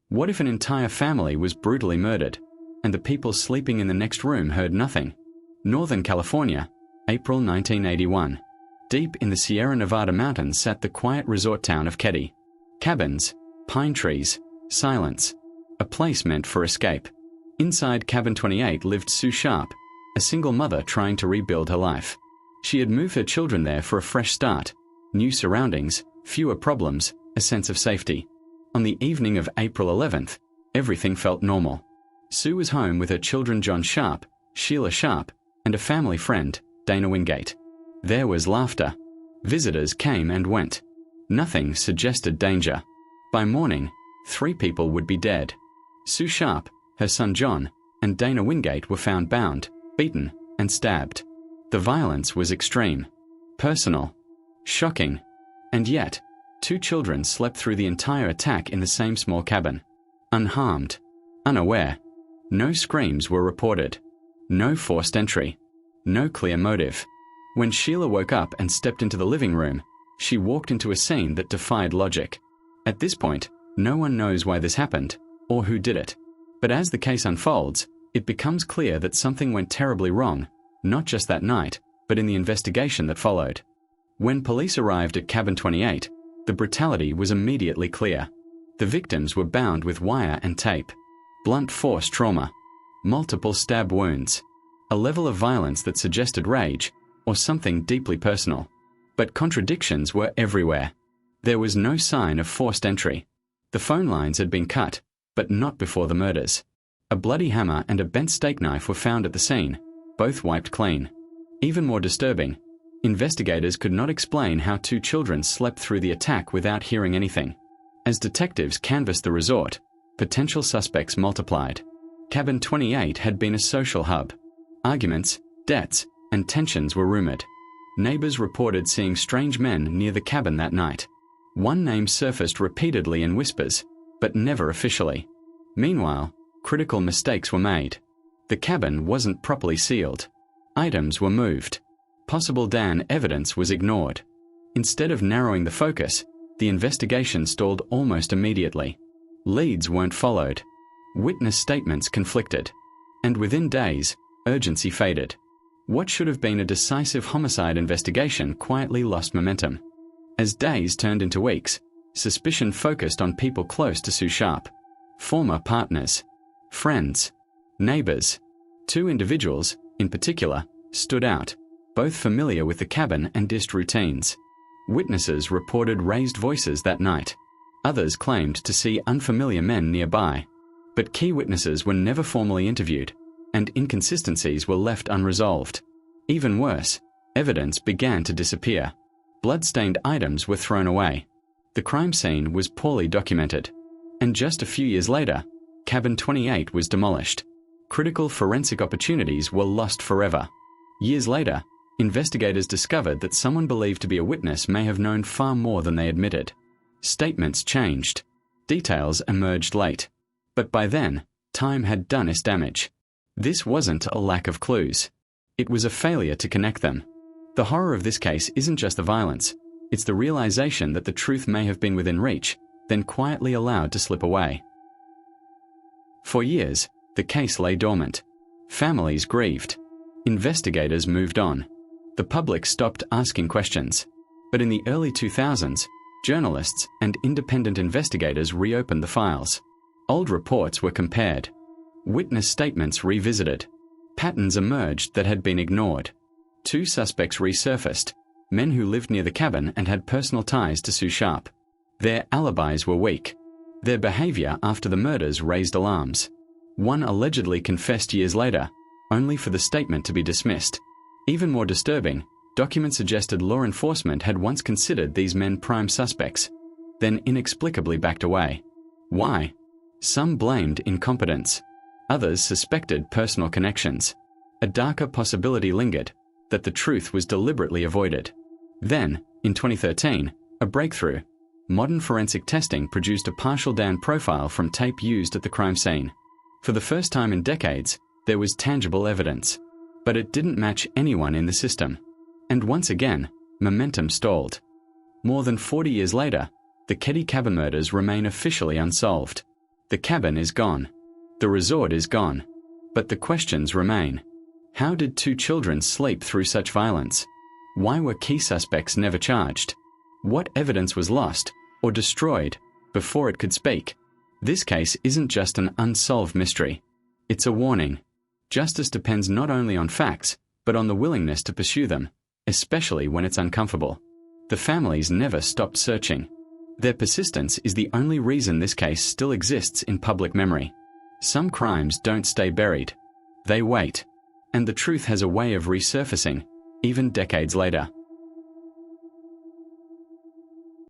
What if an entire family was brutally murdered, and the people sleeping in the next room heard nothing? Northern California, April 1981. Deep in the Sierra Nevada mountains sat the quiet resort town of Keddie. Cabins, pine trees, silence. A place meant for escape. Inside Cabin 28 lived Sue Sharp, a single mother trying to rebuild her life. She had moved her children there for a fresh start, new surroundings, fewer problems, a sense of safety. On the evening of April 11th, everything felt normal. Sue was home with her children John Sharp, Sheila Sharp, and a family friend, Dana Wingate. There was laughter. Visitors came and went. Nothing suggested danger. By morning, 3 people would be dead. Sue Sharp, her son John, and Dana Wingate were found bound, beaten, and stabbed. The violence was extreme, personal, shocking, and yet, 2 children slept through the entire attack in the same small cabin. Unharmed, unaware. No screams were reported. No forced entry. No clear motive. When Sheila woke up and stepped into the living room, she walked into a scene that defied logic. At this point, no one knows why this happened, or who did it. But as the case unfolds, it becomes clear that something went terribly wrong, not just that night, but in the investigation that followed. When police arrived at Cabin 28, the brutality was immediately clear. The victims were bound with wire and tape. Blunt force trauma. Multiple stab wounds. A level of violence that suggested rage, or something deeply personal. But contradictions were everywhere. There was no sign of forced entry. The phone lines had been cut, but not before the murders. A bloody hammer and a bent steak knife were found at the scene, both wiped clean. Even more disturbing, investigators could not explain how 2 children slept through the attack without hearing anything. As detectives canvassed the resort, potential suspects multiplied. Cabin 28 had been a social hub. Arguments, debts, and tensions were rumored. Neighbors reported seeing strange men near the cabin that night. One name surfaced repeatedly in whispers, but never officially. Meanwhile, critical mistakes were made. The cabin wasn't properly sealed. Items were moved. Possible Dan evidence was ignored. Instead of narrowing the focus, the investigation stalled almost immediately. Leads weren't followed. Witness statements conflicted. And within days, urgency faded. What should have been a decisive homicide investigation quietly lost momentum. As days turned into weeks, suspicion focused on people close to Sue Sharp. Former partners, friends, neighbors. 2 individuals, in particular, stood out, both familiar with the cabin and dissed routines. Witnesses reported raised voices that night. Others claimed to see unfamiliar men nearby. But key witnesses were never formally interviewed, and inconsistencies were left unresolved. Even worse, evidence began to disappear. Blood-stained items were thrown away. The crime scene was poorly documented. And just a few years later, Cabin 28 was demolished. Critical forensic opportunities were lost forever. Years later, investigators discovered that someone believed to be a witness may have known far more than they admitted. Statements changed. Details emerged late. But by then, time had done its damage. This wasn't a lack of clues. It was a failure to connect them. The horror of this case isn't just the violence. It's the realization that the truth may have been within reach, then quietly allowed to slip away. For years, the case lay dormant. Families grieved. Investigators moved on. The public stopped asking questions. But in the early 2000s, journalists and independent investigators reopened the files. Old reports were compared. Witness statements revisited. Patterns emerged that had been ignored. 2 suspects resurfaced, men who lived near the cabin and had personal ties to Sue Sharp. Their alibis were weak. Their behavior after the murders raised alarms. One allegedly confessed years later, only for the statement to be dismissed. Even more disturbing, documents suggested law enforcement had once considered these men prime suspects, then inexplicably backed away. Why? Some blamed incompetence. Others suspected personal connections. A darker possibility lingered, that the truth was deliberately avoided. Then, in 2013, a breakthrough. Modern forensic testing produced a partial Dan profile from tape used at the crime scene. For the first time in decades, there was tangible evidence. But it didn't match anyone in the system. And once again, momentum stalled. More than 40 years later, the Keddie Cabin Murders remain officially unsolved. The cabin is gone. The resort is gone. But the questions remain. How did 2 children sleep through such violence? Why were key suspects never charged? What evidence was lost or destroyed before it could speak? This case isn't just an unsolved mystery. It's a warning. Justice depends not only on facts, but on the willingness to pursue them, especially when it's uncomfortable. The families never stopped searching. Their persistence is the only reason this case still exists in public memory. Some crimes don't stay buried. They wait. And the truth has a way of resurfacing, even decades later.